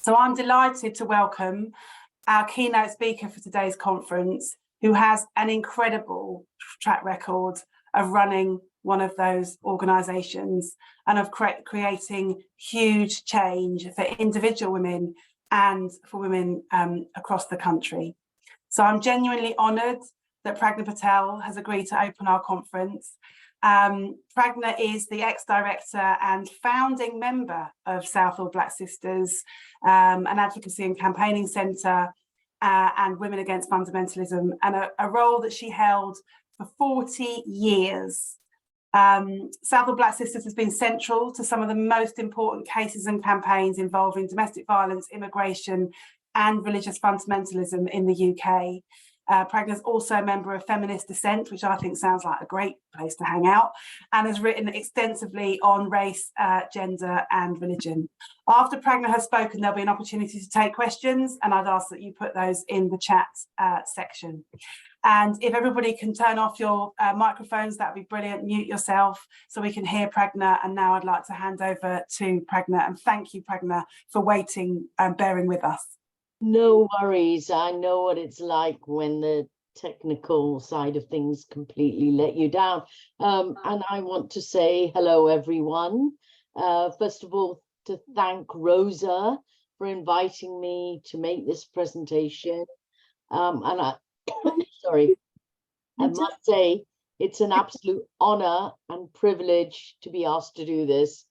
So I'm delighted to welcome our keynote speaker for today's conference, who has an incredible track record of running one of those organisations and of creating huge change for individual women and for women across the country. So I'm genuinely honoured that Pragna Patel has agreed to open our conference. Pragna is the ex-director and founding member of Southall Black Sisters, an advocacy and campaigning centre, and Women Against Fundamentalism, and a role that she held for 40 years. Southall Black Sisters has been central to some of the most important cases and campaigns involving domestic violence, immigration, and religious fundamentalism in the UK. Pragna is also a member of Feminist Dissent, which I think sounds like a great place to hang out, and has written extensively on race, gender and religion. After Pragna has spoken, there'll be an opportunity to take questions, and I'd ask that you put those in the chat section. And if everybody can turn off your microphones, that'd be brilliant. Mute yourself so we can hear Pragna. And now I'd like to hand over to Pragna, and thank you, Pragna, for waiting and bearing with us. No worries. I know what it's like when the technical side of things completely let you down. And I want to say hello, everyone. First of all, to thank Rosa for inviting me to make this presentation. And I, sorry, I must say it's an absolute honor and privilege to be asked to do this.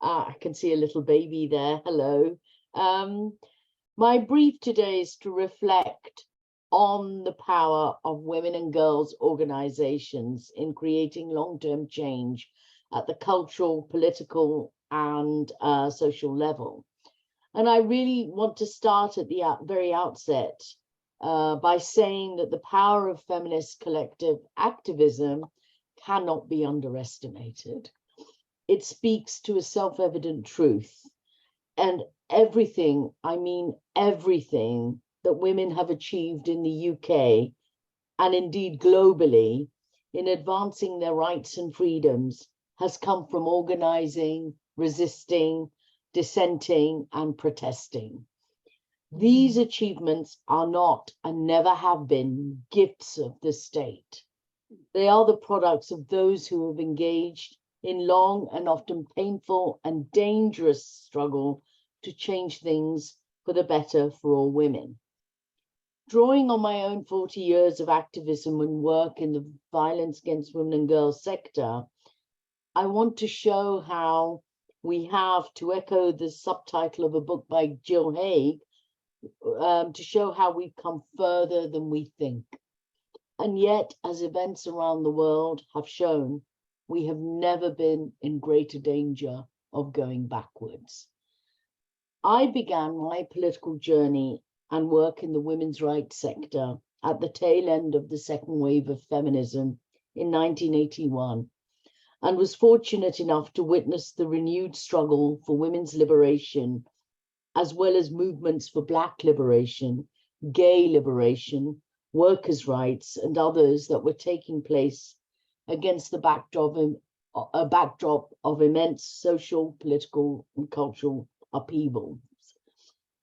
I can see a little baby there. Hello. My brief today is to reflect on the power of women and girls organizations in creating long-term change at the cultural, political, and social level. And I really want to start at the very outset by saying that the power of feminist collective activism cannot be underestimated. It speaks to a self-evident truth. And everything, I mean everything, that women have achieved in the UK and indeed globally in advancing their rights and freedoms has come from organising, resisting, dissenting and protesting. These achievements are not and never have been gifts of the state. They are the products of those who have engaged in long and often painful and dangerous struggle to change things for the better for all women. Drawing on my own 40 years of activism and work in the violence against women and girls sector, I want to show how we have, to echo the subtitle of a book by Jill Haig, to show how we've come further than we think. And yet, as events around the world have shown, we have never been in greater danger of going backwards. I began my political journey and work in the women's rights sector at the tail end of the second wave of feminism in 1981, and was fortunate enough to witness the renewed struggle for women's liberation, as well as movements for Black liberation, gay liberation, workers' rights, and others that were taking place against the backdrop of immense social, political, and cultural upheaval.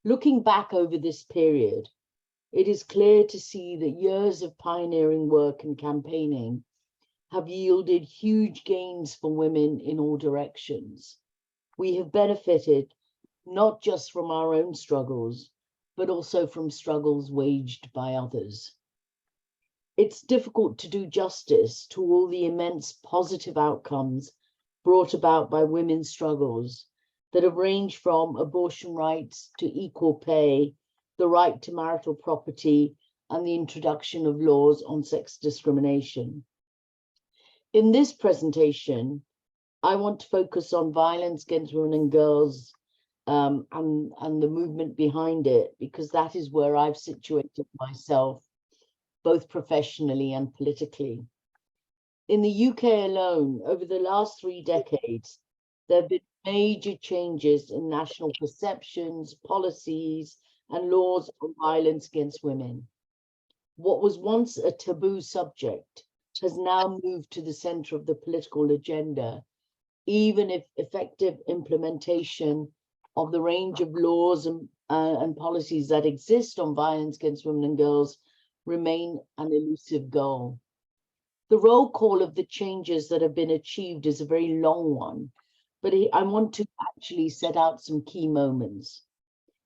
Looking back over this period, it is clear to see that years of pioneering work and campaigning have yielded huge gains for women in all directions. We have benefited not just from our own struggles, but also from struggles waged by others. It's difficult to do justice to all the immense positive outcomes brought about by women's struggles that have ranged from abortion rights to equal pay, the right to marital property, and the introduction of laws on sex discrimination. In this presentation, I want to focus on violence against women and girls and the movement behind it, because that is where I've situated myself, both professionally and politically. In the UK alone, over the last 3 decades, there have been major changes in national perceptions, policies, and laws on violence against women. What was once a taboo subject has now moved to the center of the political agenda, even if effective implementation of the range of laws and policies that exist on violence against women and girls remain an elusive goal. The roll call of the changes that have been achieved is a very long one, but I want to actually set out some key moments.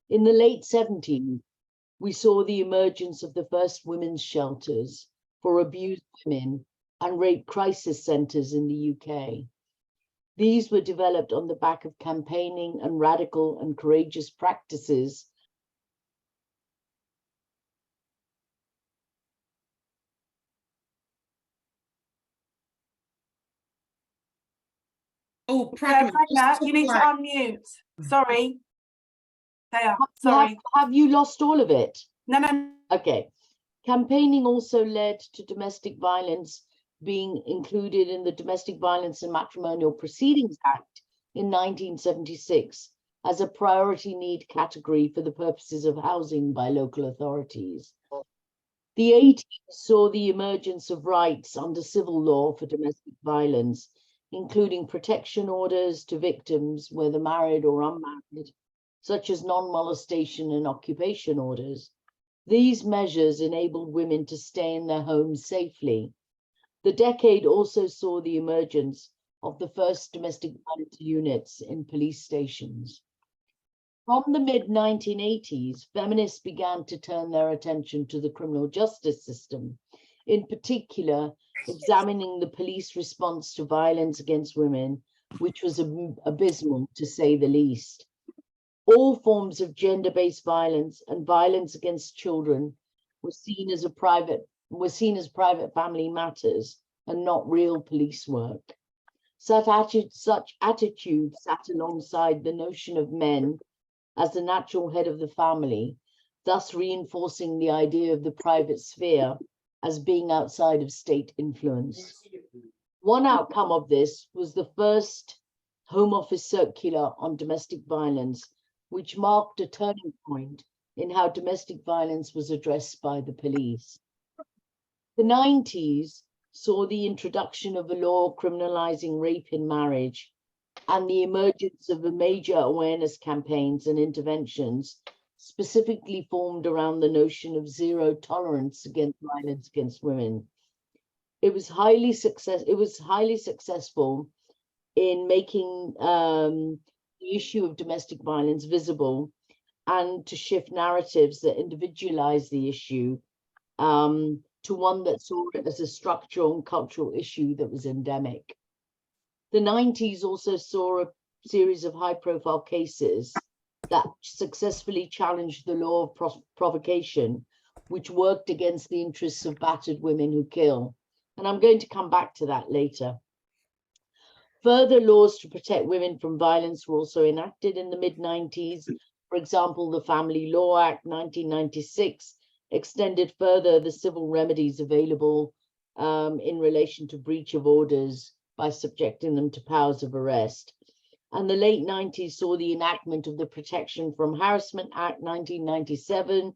In the late 70s, we saw the emergence of the first women's shelters for abused women and rape crisis centres in the UK. These were developed on the back of campaigning and radical and courageous practices. Oh, Pragna, Pragna, you need to unmute. Sorry. They are. Sorry. Have you lost all of it? No. Okay. Campaigning also led to domestic violence being included in the Domestic Violence and Matrimonial Proceedings Act in 1976 as a priority need category for the purposes of housing by local authorities. The 80s saw the emergence of rights under civil law for domestic violence, including protection orders to victims, whether married or unmarried, such as non-molestation and occupation orders. These measures enabled women to stay in their homes safely. The decade also saw the emergence of the first domestic violence units in police stations. From the mid-1980s, feminists began to turn their attention to the criminal justice system, in particular, examining the police response to violence against women, which was abysmal, to say the least. All forms of gender-based violence and violence against children were seen as private family matters and not real police work. Such attitudes sat alongside the notion of men as the natural head of the family, thus reinforcing the idea of the private sphere as being outside of state influence. One outcome of this was the first Home Office circular on domestic violence, which marked a turning point in how domestic violence was addressed by the police. The 90s saw the introduction of a law criminalizing rape in marriage and the emergence of the major awareness campaigns and interventions specifically formed around the notion of zero tolerance against violence against women. It was highly successful in making the issue of domestic violence visible and to shift narratives that individualize the issue to one that saw it as a structural and cultural issue that was endemic. The 90s also saw a series of high-profile cases that successfully challenged the law of provocation, which worked against the interests of battered women who kill. And I'm going to come back to that later. Further laws to protect women from violence were also enacted in the mid-90s. For example, the Family Law Act 1996 extended further the civil remedies available in relation to breach of orders by subjecting them to powers of arrest. And the late 90s saw the enactment of the Protection from Harassment Act 1997,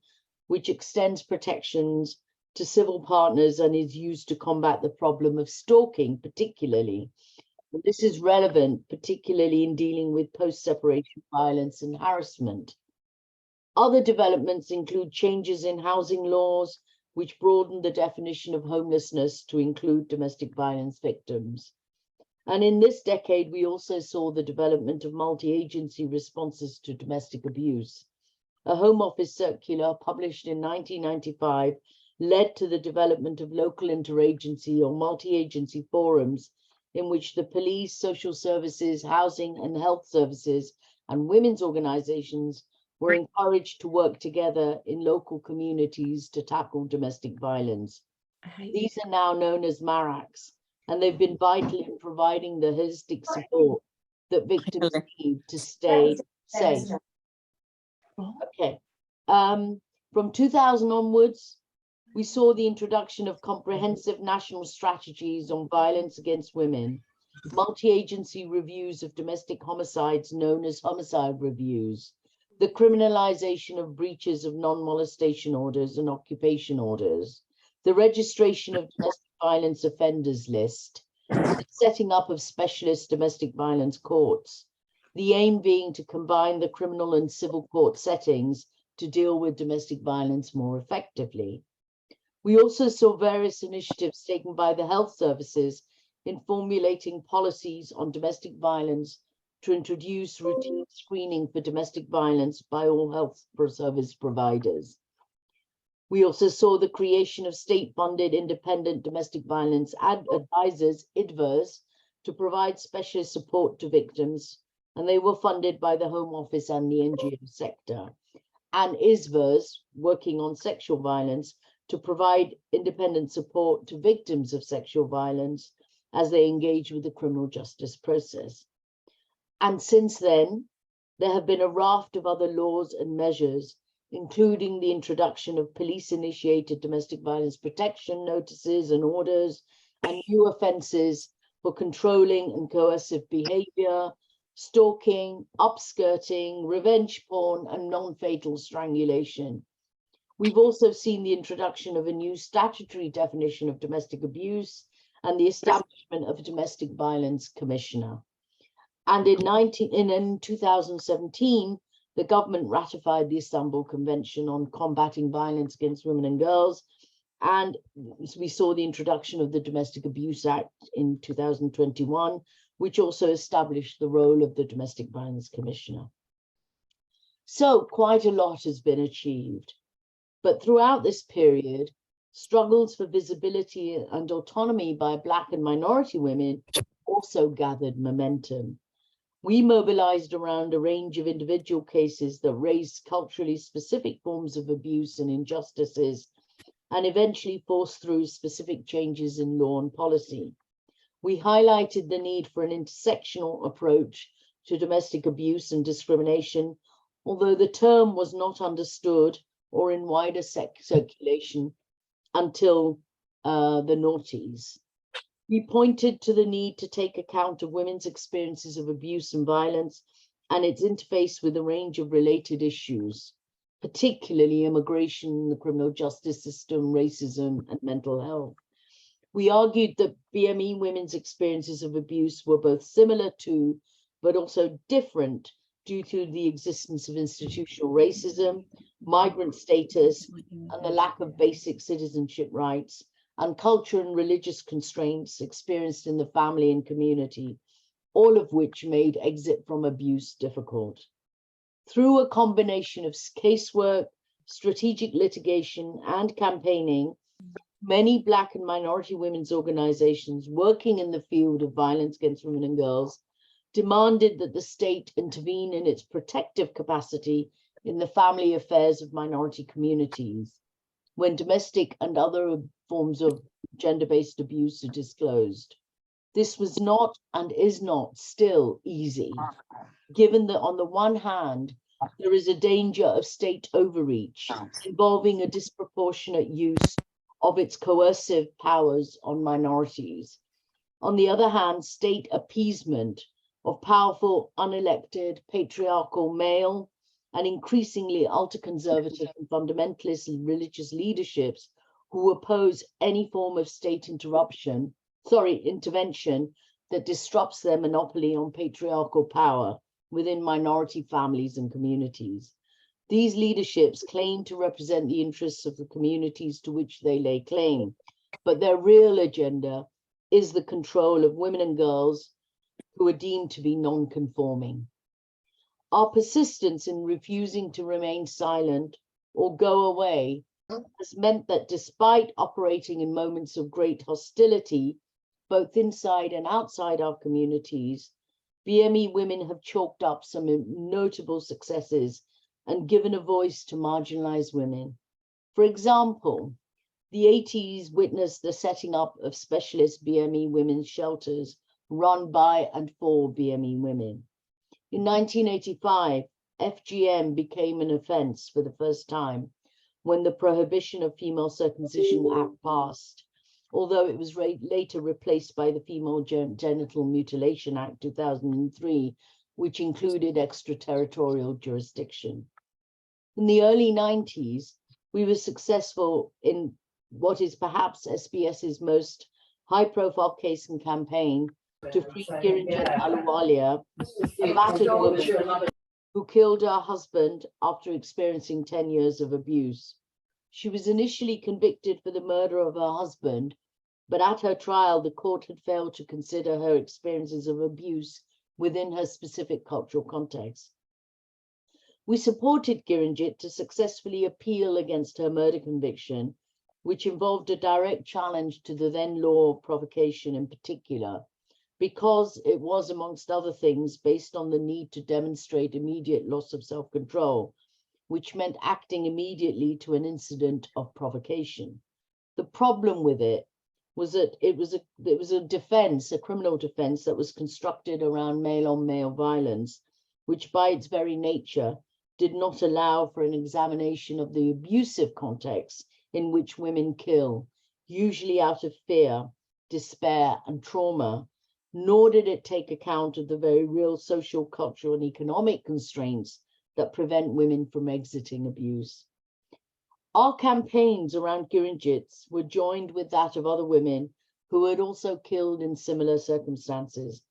which extends protections to civil partners and is used to combat the problem of stalking, particularly. And this is relevant, particularly in dealing with post-separation violence and harassment. Other developments include changes in housing laws, which broadened the definition of homelessness to include domestic violence victims. And in this decade, we also saw the development of multi-agency responses to domestic abuse. A Home Office circular published in 1995 led to the development of local interagency or multi-agency forums in which the police, social services, housing and health services, and women's organizations were encouraged to work together in local communities to tackle domestic violence. These are now known as MARACs, and they've been vital in providing the holistic support that victims need to stay safe. Okay. From 2000 onwards, we saw the introduction of comprehensive national strategies on violence against women, multi-agency reviews of domestic homicides known as homicide reviews, the criminalization of breaches of non-molestation orders and occupation orders, the registration of domestic violence offenders list, the setting up of specialist domestic violence courts, the aim being to combine the criminal and civil court settings to deal with domestic violence more effectively. We also saw various initiatives taken by the health services in formulating policies on domestic violence to introduce routine screening for domestic violence by all health service providers. We also saw the creation of state-funded independent domestic violence advisors, IDVAs, to provide specialist support to victims, and they were funded by the Home Office and the NGO sector. And ISVAs, working on sexual violence, to provide independent support to victims of sexual violence as they engage with the criminal justice process. And since then, there have been a raft of other laws and measures, including the introduction of police-initiated domestic violence protection notices and orders, and new offences for controlling and coercive behaviour, stalking, upskirting, revenge porn, and non-fatal strangulation. We've also seen the introduction of a new statutory definition of domestic abuse and the establishment of a domestic violence commissioner. And in 2017, the government ratified the Istanbul Convention on Combating Violence Against Women and Girls, and we saw the introduction of the Domestic Abuse Act in 2021, which also established the role of the Domestic Violence Commissioner. So quite a lot has been achieved. But throughout this period, struggles for visibility and autonomy by Black and minority women also gathered momentum. We mobilized around a range of individual cases that raised culturally specific forms of abuse and injustices, and eventually forced through specific changes in law and policy. We highlighted the need for an intersectional approach to domestic abuse and discrimination, although the term was not understood or in wider circulation until the noughties. We pointed to the need to take account of women's experiences of abuse and violence and its interface with a range of related issues, particularly immigration, the criminal justice system, racism, and mental health. We argued that BME women's experiences of abuse were both similar to, but also different due to the existence of institutional racism, migrant status, and the lack of basic citizenship rights, and culture and religious constraints experienced in the family and community, all of which made exit from abuse difficult. Through a combination of casework, strategic litigation, and campaigning, many Black and minority women's organizations working in the field of violence against women and girls demanded that the state intervene in its protective capacity in the family affairs of minority communities when domestic and other forms of gender-based abuse are disclosed. This was not and is not still easy, given that on the one hand, there is a danger of state overreach involving a disproportionate use of its coercive powers on minorities. On the other hand, state appeasement of powerful, unelected, patriarchal male and increasingly ultra-conservative and fundamentalist religious leaderships who oppose any form of state intervention that disrupts their monopoly on patriarchal power within minority families and communities. These leaderships claim to represent the interests of the communities to which they lay claim, but their real agenda is the control of women and girls who are deemed to be non-conforming. Our persistence in refusing to remain silent or go away has meant that despite operating in moments of great hostility, both inside and outside our communities, BME women have chalked up some notable successes and given a voice to marginalized women. For example, the 80s witnessed the setting up of specialist BME women's shelters run by and for BME women. In 1985, FGM became an offense for the first time when the Prohibition of Female Circumcision Act passed, although it was later replaced by the Female Genital Mutilation Act 2003, which included extraterritorial jurisdiction. In the early 90s, we were successful in what is perhaps SBS's most high-profile case and campaign, to free Kiranjit Ahluwalia, a battered woman who killed her husband after experiencing 10 years of abuse. She was initially convicted for the murder of her husband, but at her trial, the court had failed to consider her experiences of abuse within her specific cultural context. We supported Kiranjit to successfully appeal against her murder conviction, which involved a direct challenge to the then law of provocation in particular, because it was, amongst other things, based on the need to demonstrate immediate loss of self-control, which meant acting immediately to an incident of provocation. The problem with it was that it was a defense, a criminal defense that was constructed around male-on-male violence, which by its very nature did not allow for an examination of the abusive context in which women kill, usually out of fear, despair, and trauma, nor did it take account of the very real social, cultural, and economic constraints that prevent women from exiting abuse. Our campaigns around Kiranjit's were joined with that of other women who had also killed in similar circumstances,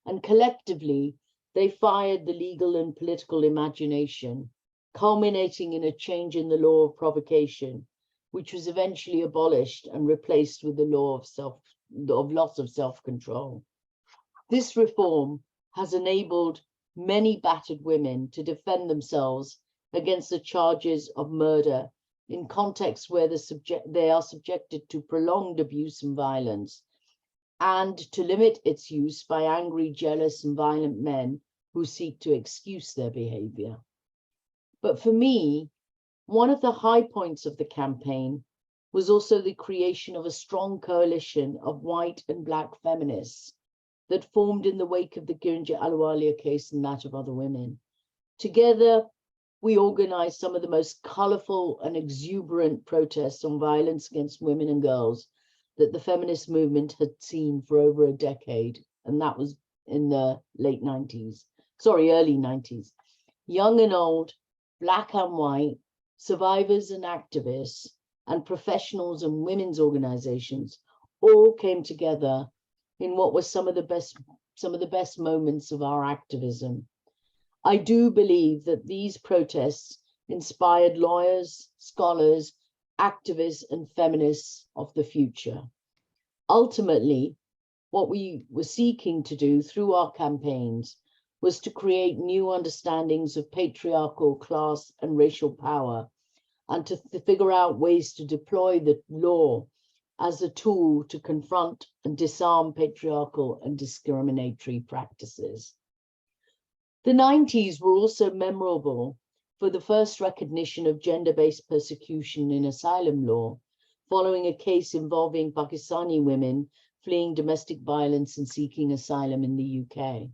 and collectively, they fired the legal and political imagination, culminating in a change in the law of provocation, which was eventually abolished and replaced with the law of loss of self-control. This reform has enabled many battered women to defend themselves against the charges of murder in contexts where they are subjected to prolonged abuse and violence, and to limit its use by angry, jealous, and violent men who seek to excuse their behavior. But for me, one of the high points of the campaign was also the creation of a strong coalition of white and Black feminists that formed in the wake of the Kiranjit Ahluwalia case and that of other women. Together, we organized some of the most colorful and exuberant protests on violence against women and girls that the feminist movement had seen for over a decade, and that was in the early 90s. Young and old, Black and white, survivors and activists, and professionals and women's organizations all came together in what was some of the best moments of our activism. I do believe that these protests inspired lawyers, scholars, activists, and feminists of the future. Ultimately, what we were seeking to do through our campaigns was to create new understandings of patriarchal, class, and racial power, and to figure out ways to deploy the law as a tool to confront and disarm patriarchal and discriminatory practices. The 90s were also memorable for the first recognition of gender-based persecution in asylum law, following a case involving Pakistani women fleeing domestic violence and seeking asylum in the UK.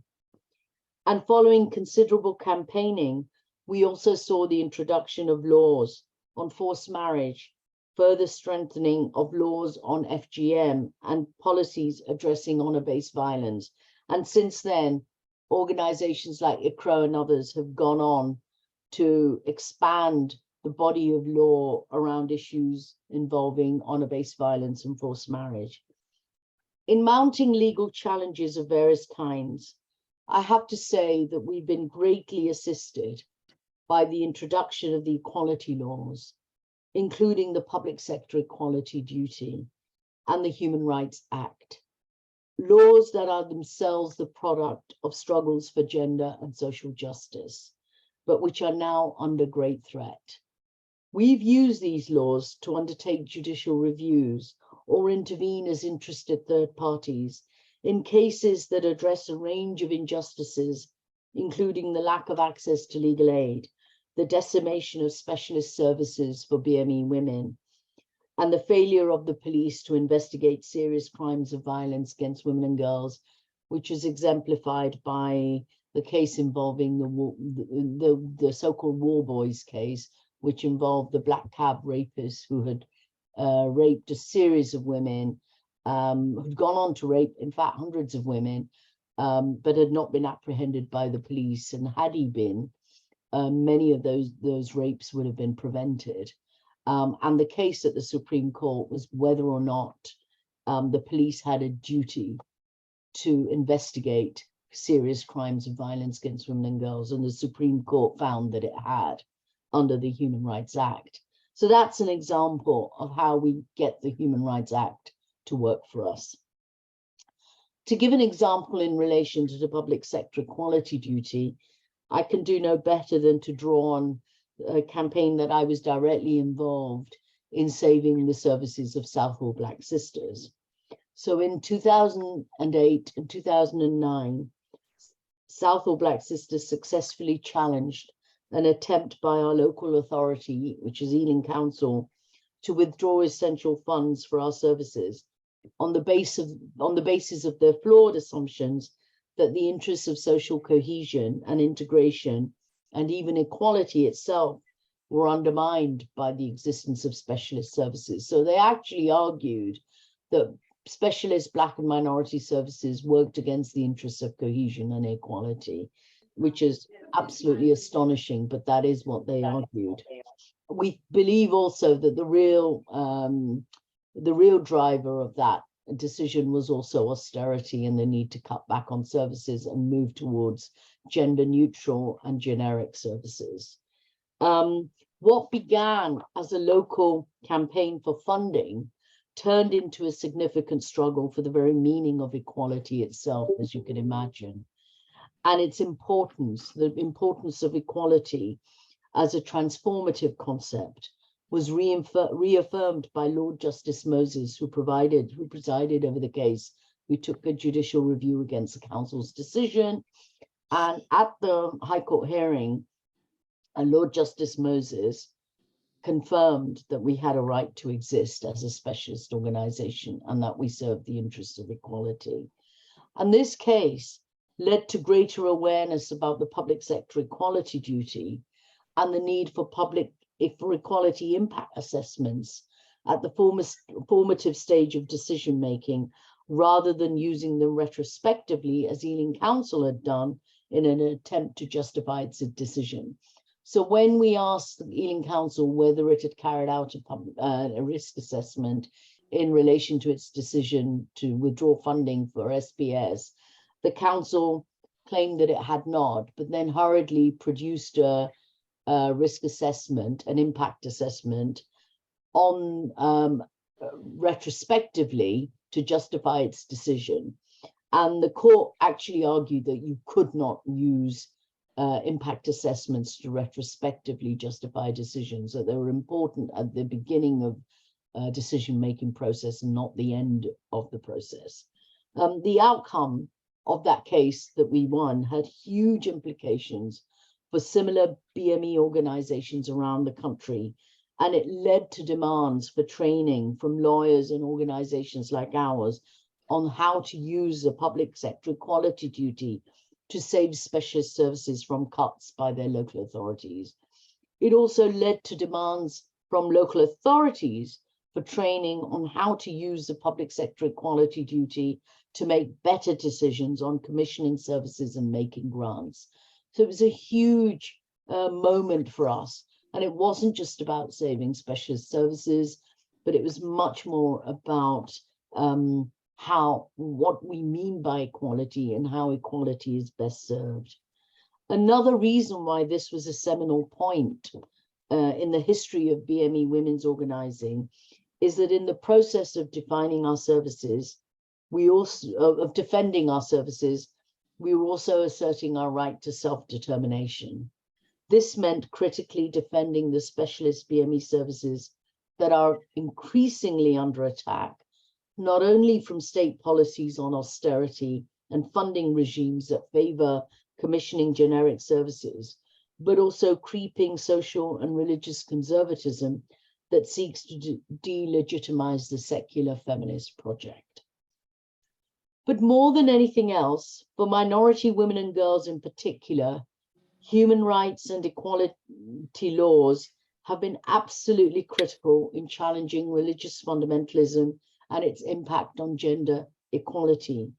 And following considerable campaigning, we also saw the introduction of laws on forced marriage, further strengthening of laws on FGM, and policies addressing honor-based violence. And since then, organizations like ICRA and others have gone on to expand the body of law around issues involving honor-based violence and forced marriage. In mounting legal challenges of various kinds, I have to say that we've been greatly assisted by the introduction of the equality laws, including the Public Sector Equality Duty and the Human Rights Act, laws that are themselves the product of struggles for gender and social justice, but which are now under great threat. We've used these laws to undertake judicial reviews or intervene as interested third parties in cases that address a range of injustices, including the lack of access to legal aid, the decimation of specialist services for BME women, and the failure of the police to investigate serious crimes of violence against women and girls, which is exemplified by the case involving the so-called War Boys case, which involved the black cab rapists who had raped a series of women, who'd gone on to rape, in fact, hundreds of women, but had not been apprehended by the police. And had he been, many of those rapes would have been prevented. And the case at the Supreme Court was whether or not the police had a duty to investigate serious crimes of violence against women and girls, and the Supreme Court found that it had under the Human Rights Act. So that's an example of how we get the Human Rights Act to work for us. To give an example in relation to the public sector equality duty, I can do no better than to draw on a campaign that I was directly involved in saving the services of Southall Black Sisters. So in 2008 and 2009, Southall Black Sisters successfully challenged an attempt by our local authority, which is Ealing Council, to withdraw essential funds for our services on the basis of their flawed assumptions that the interests of social cohesion and integration and even equality itself were undermined by the existence of specialist services. So they actually argued that specialist Black and minority services worked against the interests of cohesion and equality, which is absolutely astonishing, but that is what they argued. We believe also that the real driver of that decision was also austerity and the need to cut back on services and move towards gender neutral and generic services. What began as a local campaign for funding turned into a significant struggle for the very meaning of equality itself, as you can imagine. And its importance, the importance of equality as a transformative concept, was reaffirmed by Lord Justice Moses, who presided over the case, who took a judicial review against the council's decision. And at the High Court hearing, Lord Justice Moses confirmed that we had a right to exist as a specialist organization and that we served the interests of equality. And this case led to greater awareness about the public sector equality duty and the need for equality impact assessments at the formative stage of decision making, rather than using them retrospectively as Ealing Council had done in an attempt to justify its decision. So when we asked the Ealing Council whether it had carried out a risk assessment in relation to its decision to withdraw funding for SPS, the council claimed that it had not, but then hurriedly produced a risk assessment, an impact assessment on retrospectively to justify its decision. And the court actually argued that you could not use impact assessments to retrospectively justify decisions, that they were important at the beginning of decision-making process and not the end of the process. The outcome of that case that we won had huge implications for similar BME organizations around the country, and it led to demands for training from lawyers and organizations like ours on how to use the public sector equality duty to save specialist services from cuts by their local authorities. It also led to demands from local authorities for training on how to use the public sector equality duty to make better decisions on commissioning services and making grants. So it was a huge moment for us. And it wasn't just about saving specialist services, but it was much more about what we mean by equality and how equality is best served. Another reason why this was a seminal point in the history of BME women's organizing is that in the process of defining our services, of defending our services, we were also asserting our right to self-determination. This meant critically defending the specialist BME services that are increasingly under attack, not only from state policies on austerity and funding regimes that favor commissioning generic services, but also creeping social and religious conservatism that seeks to delegitimize the secular feminist project. But more than anything else, for minority women and girls in particular, human rights and equality laws have been absolutely critical in challenging religious fundamentalism and its impact on gender equality.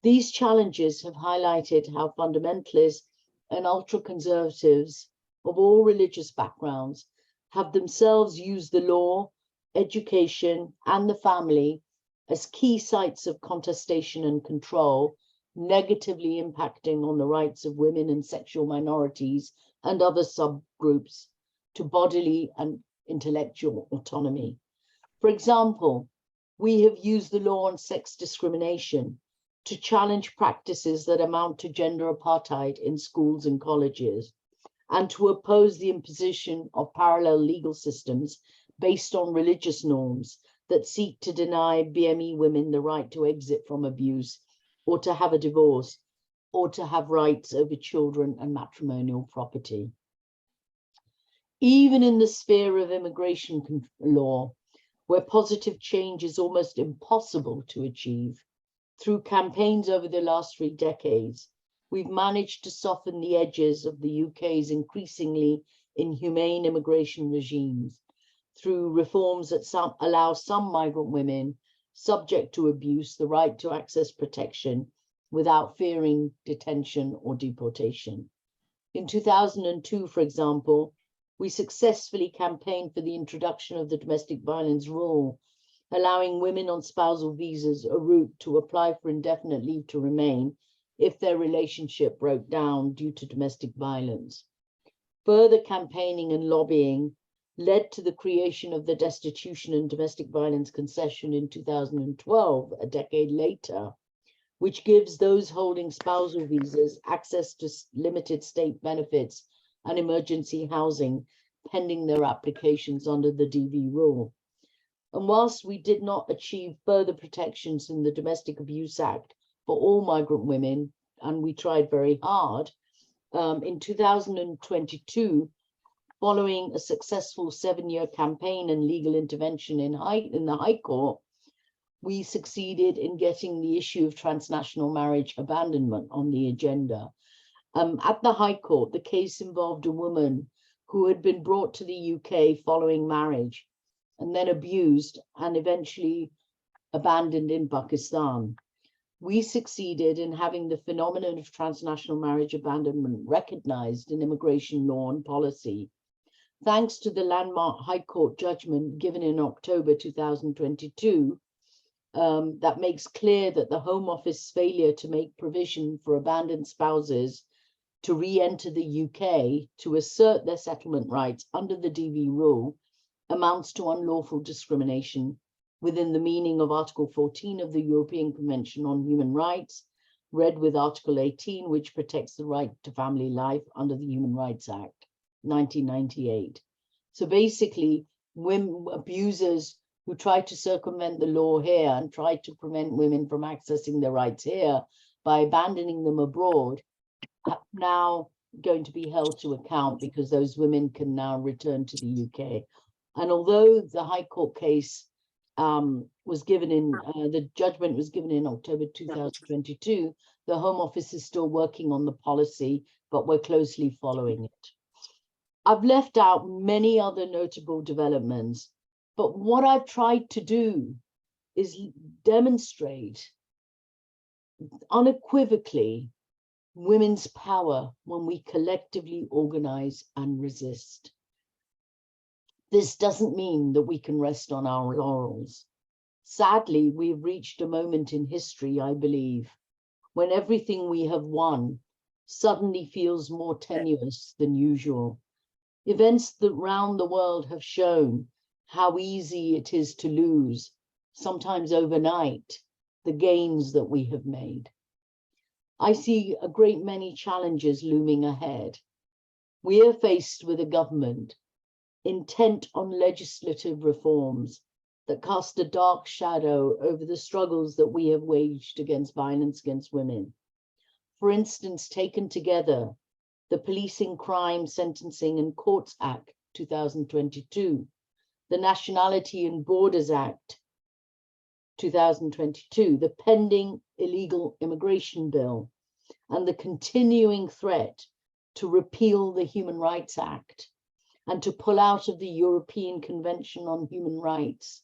These challenges have highlighted how fundamentalists and ultra-conservatives of all religious backgrounds have themselves used the law, education, and the family as key sites of contestation and control, negatively impacting on the rights of women and sexual minorities and other subgroups to bodily and intellectual autonomy. For example, we have used the law on sex discrimination to challenge practices that amount to gender apartheid in schools and colleges, and to oppose the imposition of parallel legal systems based on religious norms that seek to deny BME women the right to exit from abuse, or to have a divorce, or to have rights over children and matrimonial property. Even in the sphere of immigration law, where positive change is almost impossible to achieve, through campaigns over the last 3 decades, we've managed to soften the edges of the UK's increasingly inhumane immigration regimes through reforms that allow some migrant women subject to abuse the right to access protection without fearing detention or deportation. In 2002, for example, we successfully campaigned for the introduction of the domestic violence rule, allowing women on spousal visas a route to apply for indefinite leave to remain if their relationship broke down due to domestic violence. Further campaigning and lobbying led to the creation of the Destitution and Domestic Violence Concession in 2012, a decade later, which gives those holding spousal visas access to limited state benefits and emergency housing pending their applications under the DV rule. And whilst we did not achieve further protections in the Domestic Abuse Act for all migrant women, and we tried very hard, in 2022, following a successful 7-year campaign and legal intervention in the High Court, we succeeded in getting the issue of transnational marriage abandonment on the agenda. At the High Court, the case involved a woman who had been brought to the UK following marriage and then abused and eventually abandoned in Pakistan. We succeeded in having the phenomenon of transnational marriage abandonment recognized in immigration law and policy, thanks to the landmark High Court judgment given in October 2022, that makes clear that the Home Office's failure to make provision for abandoned spouses to re-enter the UK to assert their settlement rights under the DV rule amounts to unlawful discrimination within the meaning of Article 14 of the European Convention on Human Rights, read with Article 18, which protects the right to family life under the Human Rights Act, 1998. So basically, women abusers who try to circumvent the law here and try to prevent women from accessing their rights here by abandoning them abroad are now going to be held to account, because those women can now return to the UK. And although the High Court case was given in, the judgment was given in October 2022, the Home Office is still working on the policy, but we're closely following it. I've left out many other notable developments, but what I've tried to do is demonstrate unequivocally women's power when we collectively organize and resist. This doesn't mean that we can rest on our laurels. Sadly, we've reached a moment in history, I believe, when everything we have won suddenly feels more tenuous than usual. Events around the world have shown how easy it is to lose, sometimes overnight, the gains that we have made. I see a great many challenges looming ahead. We are faced with a government intent on legislative reforms that cast a dark shadow over the struggles that we have waged against violence against women. For instance, taken together, the Policing Crime, Sentencing and Courts Act 2022, the Nationality and Borders Act 2022, the pending illegal immigration bill, and the continuing threat to repeal the Human Rights Act and to pull out of the European Convention on Human Rights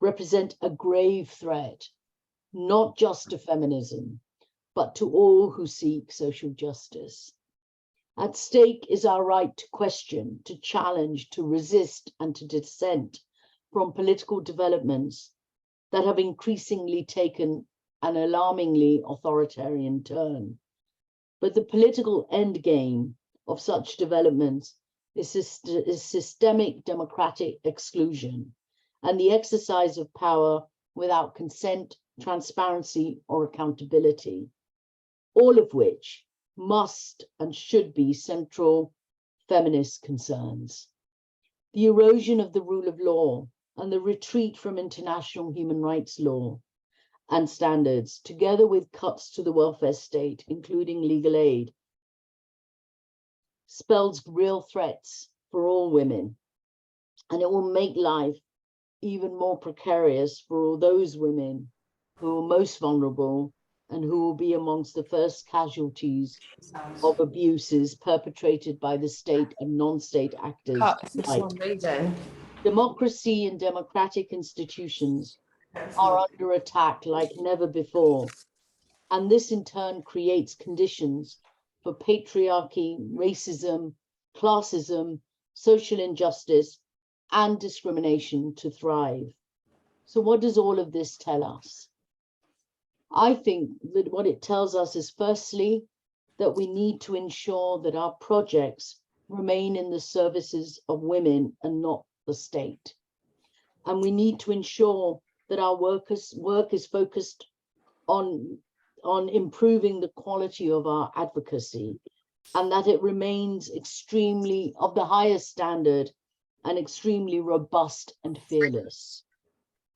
represent a grave threat, not just to feminism, but to all who seek social justice. At stake is our right to question, to challenge, to resist, and to dissent from political developments that have increasingly taken an alarmingly authoritarian turn. But the political endgame of such developments is systemic democratic exclusion and the exercise of power without consent, transparency, or accountability, all of which must and should be central feminist concerns. The erosion of the rule of law and the retreat from international human rights law and standards, together with cuts to the welfare state, including legal aid, spells real threats for all women, and it will make life even more precarious for all those women who are most vulnerable and who will be amongst the first casualties of abuses perpetrated by the state and non-state actors alike. Democracy and democratic institutions are under attack like never before, and this in turn creates conditions for patriarchy, racism, classism, social injustice, and discrimination to thrive. So what does all of this tell us? I think that what it tells us is, firstly, that we need to ensure that our projects remain in the services of women and not the state. And we need to ensure that our work is focused on improving the quality of our advocacy, and that it remains extremely of the highest standard and extremely robust and fearless.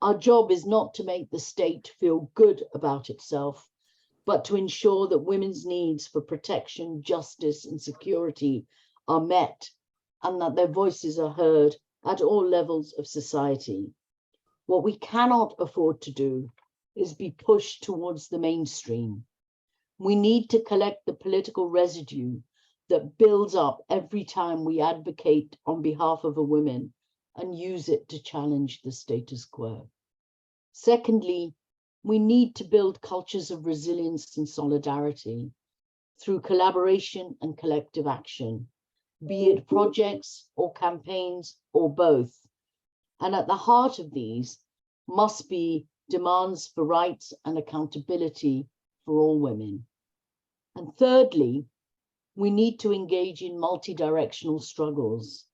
Our job is not to make the state feel good about itself, but to ensure that women's needs for protection, justice, and security are met, and that their voices are heard at all levels of society. What we cannot afford to do is be pushed towards the mainstream. We need to collect the political residue that builds up every time we advocate on behalf of a woman and use it to challenge the status quo. Secondly, we need to build cultures of resilience and solidarity through collaboration and collective action, be it projects or campaigns or both. And at the heart of these must be demands for rights and accountability for all women. And thirdly, we need to engage in multi-directional struggles.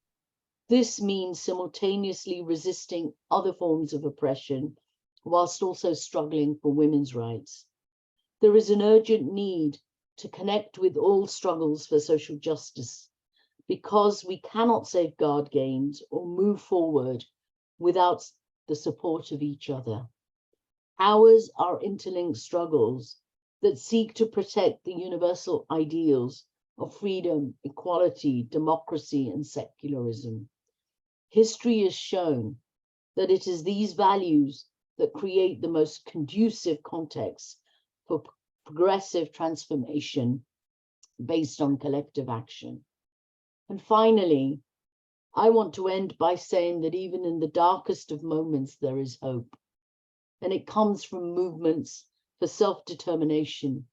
This means simultaneously resisting other forms of oppression whilst also struggling for women's rights. There is an urgent need to connect with all struggles for social justice, because we cannot safeguard gains or move forward without the support of each other. Ours are interlinked struggles that seek to protect the universal ideals of freedom, equality, democracy, and secularism. History has shown that it is these values that create the most conducive context for progressive transformation based on collective action. And finally, I want to end by saying that even in the darkest of moments, there is hope. And it comes from movements for self-determination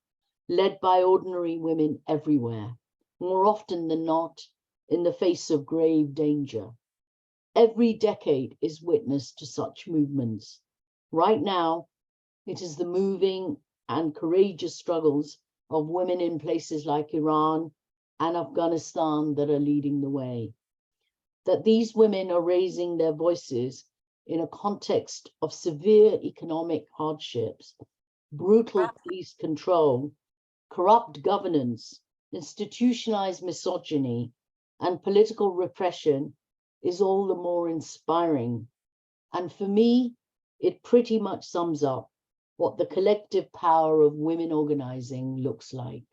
led by ordinary women everywhere, more often than not in the face of grave danger. Every decade is witness to such movements. Right now, it is the moving and courageous struggles of women in places like Iran and Afghanistan that are leading the way. That these women are raising their voices in a context of severe economic hardships, brutal police control, corrupt governance, institutionalized misogyny, and political repression is all the more inspiring. And for me, it pretty much sums up what the collective power of women organizing looks like.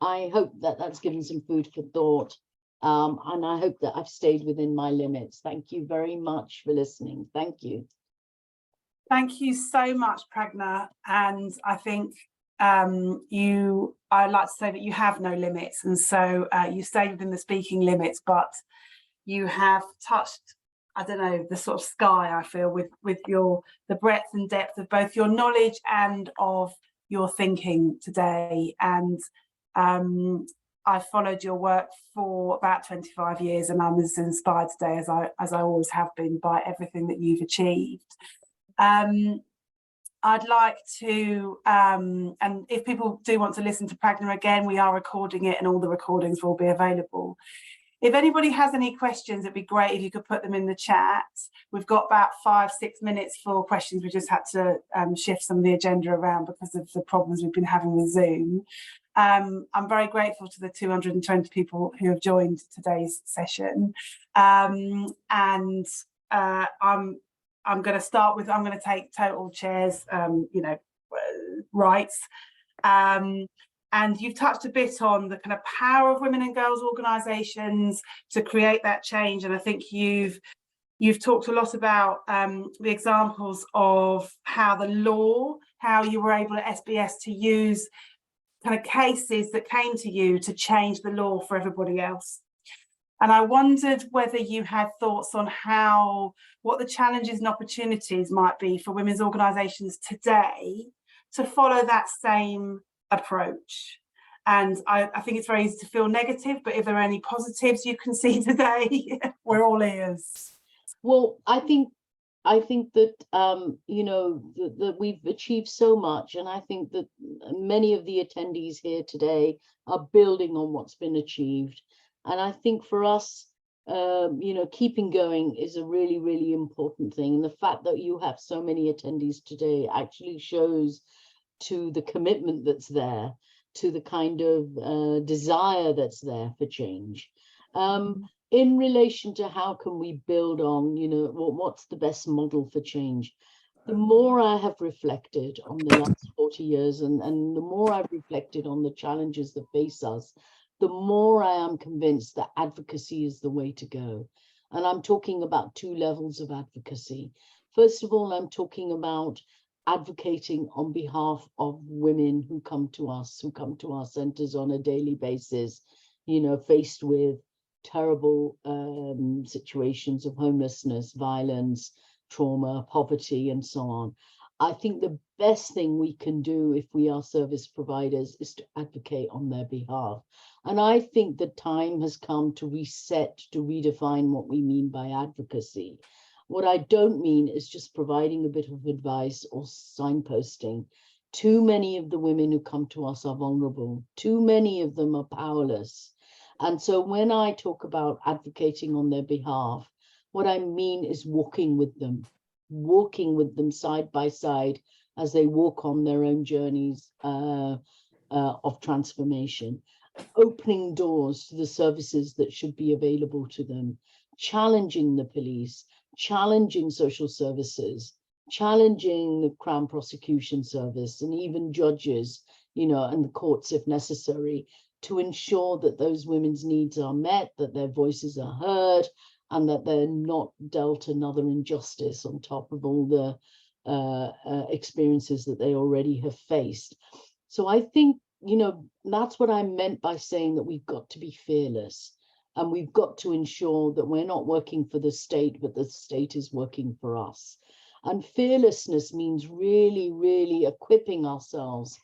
I hope that that's given some food for thought. And I hope that I've stayed within my limits. Thank you very much for listening. Thank you. Thank you so much, Pragna. And I think I'd like to say that you have no limits. And so you stayed within the speaking limits, but you have touched, I don't know, the sort of sky, I feel, with the breadth and depth of both your knowledge and of your thinking today. And I followed your work for about 25 years, and I'm as inspired today as I always have been by everything that you've achieved. I'd like to, and if people do want to listen to Pragna again, we are recording it and all the recordings will be available. If anybody has any questions, it'd be great if you could put them in the chat. We've got about 5-6 minutes for questions. We just had to shift some of the agenda around because of the problems we've been having with Zoom. I'm very grateful to the 220 people who have joined today's session. I'm going to start with, I'm going to take total chairs, rights. And you've touched a bit on the kind of power of women and girls organisations to create that change. And I think you've talked a lot about the examples of how the law, how you were able at SBS to use kind of cases that came to you to change the law for everybody else. And I wondered whether you had thoughts on what the challenges and opportunities might be for women's organisations today to follow that same approach. And I think it's very easy to feel negative, but if there are any positives you can see today, we're all ears. Well, I think that that we've achieved so much, and I think that many of the attendees here today are building on what's been achieved. And I think for us, keeping going is a really, really important thing. And the fact that you have so many attendees today actually shows to the commitment that's there, to the kind of desire that's there for change. In relation to how can we build on, what's the best model for change? The more I have reflected on the last 40 years and the more I've reflected on the challenges that face us, the more I am convinced that advocacy is the way to go. And I'm talking about 2 levels of advocacy. First of all, I'm talking about advocating on behalf of women who come to our centers on a daily basis, faced with terrible situations of homelessness, violence, trauma, poverty, and so on. I think the best thing we can do if we are service providers is to advocate on their behalf. And I think the time has come to reset, to redefine what we mean by advocacy. What I don't mean is just providing a bit of advice or signposting. Too many of the women who come to us are vulnerable. Too many of them are powerless. And so when I talk about advocating on their behalf, what I mean is walking with them side by side as they walk on their own journeys of transformation, opening doors to the services that should be available to them, challenging the police, challenging social services, challenging the Crown Prosecution Service and even judges, and the courts if necessary, to ensure that those women's needs are met, that their voices are heard, and that they're not dealt another injustice on top of all the experiences that they already have faced. So I think, that's what I meant by saying that we've got to be fearless. And we've got to ensure that we're not working for the state, but the state is working for us. And fearlessness means really, really equipping ourselves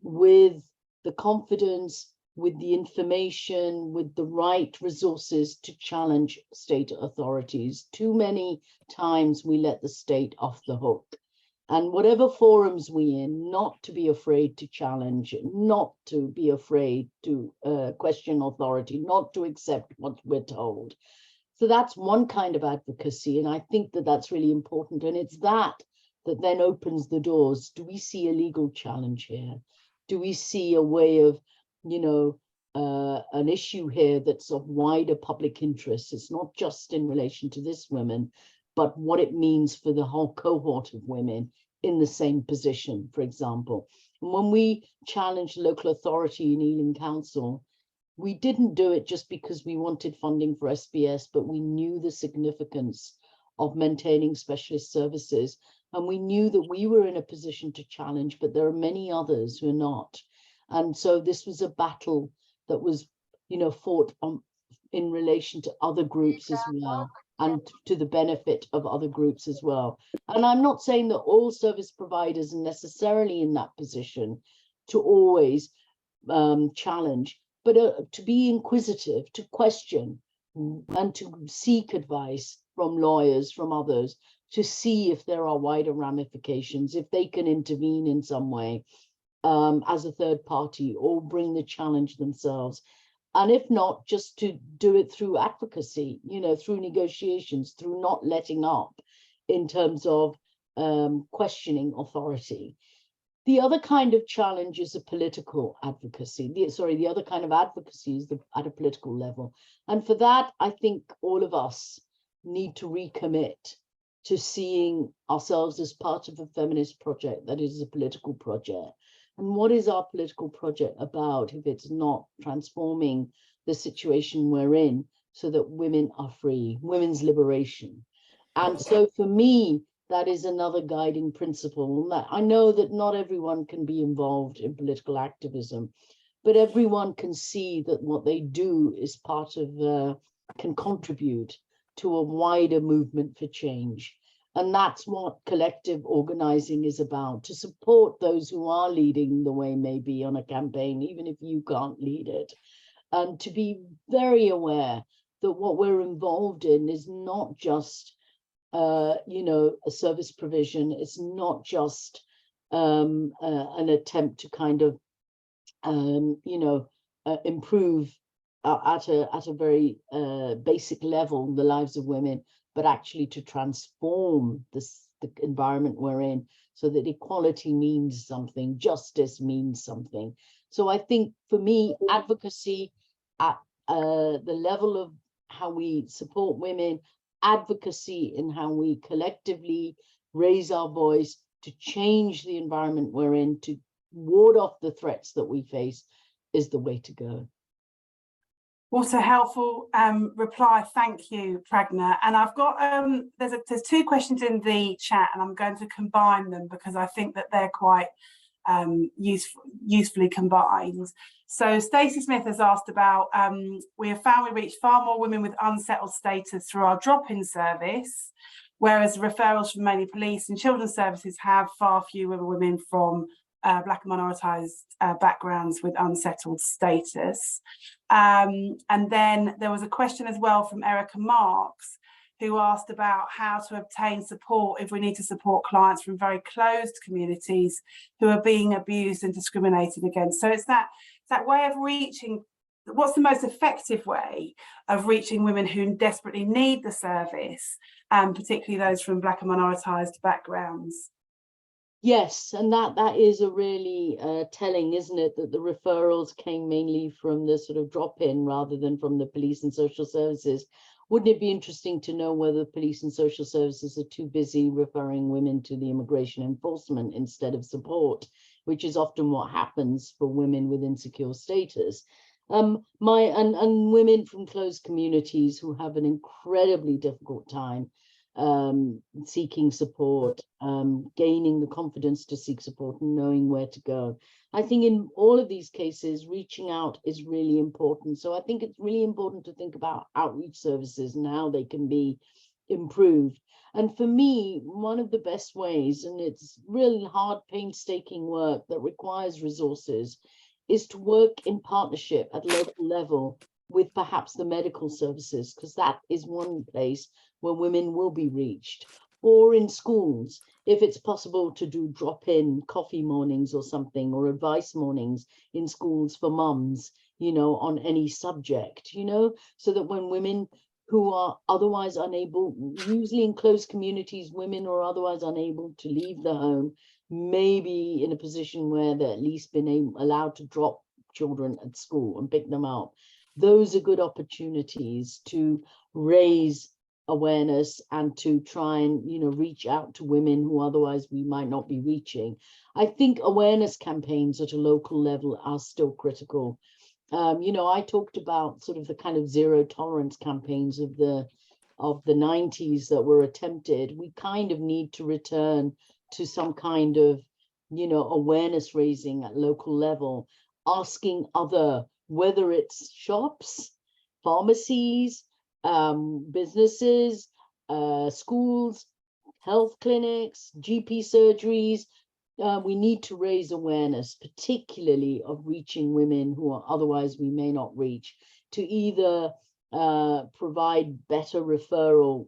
with the confidence, with the information, with the right resources to challenge state authorities. Too many times we let the state off the hook. And whatever forums we're in, not to be afraid to challenge, not to be afraid to question authority, not to accept what we're told. So that's one kind of advocacy. And I think that that's really important. And it's that then opens the doors. Do we see a legal challenge here? Do we see a way of, an issue here that's of wider public interest? It's not just in relation to this woman, but what it means for the whole cohort of women in the same position, for example. And when we challenged local authority in Ealing Council, we didn't do it just because we wanted funding for SBS, but we knew the significance of maintaining specialist services. And we knew that we were in a position to challenge, but there are many others who are not. And so this was a battle that was, fought in relation to other groups as well, and to the benefit of other groups as well. And I'm not saying that all service providers are necessarily in that position to always challenge, but to be inquisitive, to question, and to seek advice from lawyers, from others, to see if there are wider ramifications, if they can intervene in some way as a third party or bring the challenge themselves. And if not, just to do it through advocacy, through negotiations, through not letting up in terms of questioning authority. The other kind of challenge is a political advocacy. The other kind of advocacy is at a political level. And for that, I think all of us need to recommit to seeing ourselves as part of a feminist project that is a political project. And what is our political project about if it's not transforming the situation we're in so that women are free, women's liberation? And so for me, that is another guiding principle. I know that not everyone can be involved in political activism, but everyone can see that what they do is part of, can contribute to a wider movement for change. And that's what collective organizing is about, to support those who are leading the way, maybe on a campaign, even if you can't lead it, and to be very aware that what we're involved in is not just a service provision. It's not just an attempt to kind of improve at a very basic level the lives of women, but actually to transform the environment we're in so that equality means something, justice means something. So I think for me, advocacy at the level of how we support women, advocacy in how we collectively raise our voice to change the environment we're in, to ward off the threats that we face, is the way to go. What a helpful reply. Thank you, Pragna. And I've got, there's two questions in the chat, and I'm going to combine them because I think that they're quite usefully combined. So Stacey Smith has asked about, we have found we reach far more women with unsettled status through our drop-in service, whereas referrals from mainly police and children's services have far fewer women from Black and minoritized backgrounds with unsettled status. And then there was a question as well from Erica Marks, who asked about how to obtain support if we need to support clients from very closed communities who are being abused and discriminated against. So it's that way of reaching, what's the most effective way of reaching women who desperately need the service, and particularly those from Black and minoritized backgrounds? Yes, and that is a really telling, isn't it, that the referrals came mainly from the sort of drop-in rather than from the police and social services. Wouldn't it be interesting to know whether police and social services are too busy referring women to the immigration enforcement instead of support, which is often what happens for women with insecure status. And women from closed communities who have an incredibly difficult time seeking support, gaining the confidence to seek support and knowing where to go. I think in all of these cases, reaching out is really important. So I think it's really important to think about outreach services and how they can be improved. And for me, one of the best ways, and it's really hard, painstaking work that requires resources, is to work in partnership at local level with perhaps the medical services, because that is one place where women will be reached, or in schools, if it's possible to do drop-in coffee mornings or something, or advice mornings in schools for mums, on any subject, so that when women who are otherwise unable, usually in closed communities, women are otherwise unable to leave the home, maybe in a position where they're at least been allowed to drop children at school and pick them up. Those are good opportunities to raise awareness and to try and reach out to women who otherwise we might not be reaching. I think awareness campaigns at a local level are still critical. I talked about sort of the kind of zero tolerance campaigns of the 90s that were attempted. We kind of need to return to some kind of awareness raising at local level, asking other, whether it's shops, pharmacies, businesses, schools, health clinics, GP surgeries. We need to raise awareness, particularly of reaching women who are otherwise we may not reach, to either provide better referral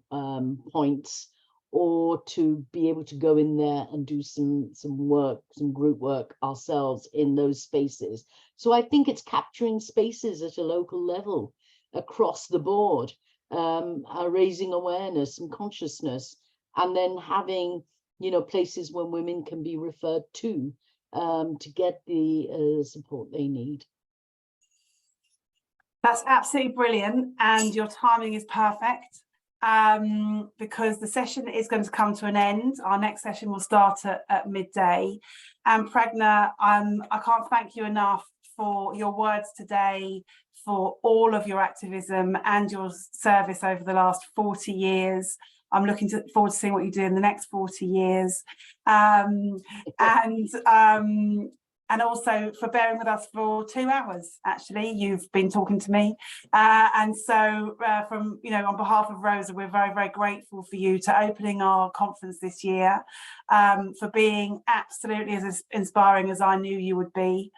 points, or to be able to go in there and do some work, some group work ourselves in those spaces. So I think it's capturing spaces at a local level across the board, raising awareness and consciousness, and then having, you know, places where women can be referred to get the support they need. That's absolutely brilliant, and your timing is perfect, because the session is going to come to an end. Our next session will start at midday. And Pragna, I can't thank you enough for your words today, for all of your activism and your service over the last 40 years. I'm looking forward to seeing what you do in the next 40 years. And also for bearing with us for 2 hours. Actually, you've been talking to me. And so from, you know, on behalf of Rosa, we're very, very grateful for you to opening our conference this year, for being absolutely as inspiring as I knew you would be,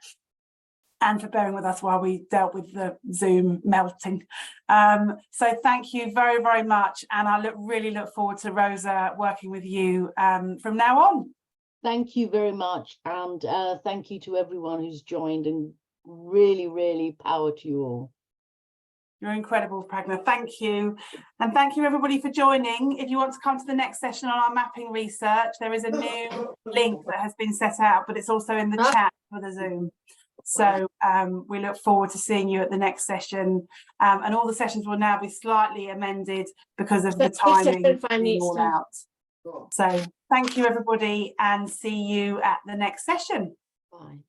and for bearing with us while we dealt with the Zoom melting. So thank you very, very much. And I really look forward to Rosa working with you from now on. Thank you very much. And thank you to everyone who's joined, and really, really power to you all. You're incredible, Pragna. Thank you. And thank you, everybody, for joining. If you want to come to the next session on our mapping research, there is a new link that has been set out, but it's also in the chat for the Zoom. So we look forward to seeing you at the next session. And all the sessions will now be slightly amended because of the timing being all out. So thank you, everybody, and see you at the next session. Bye.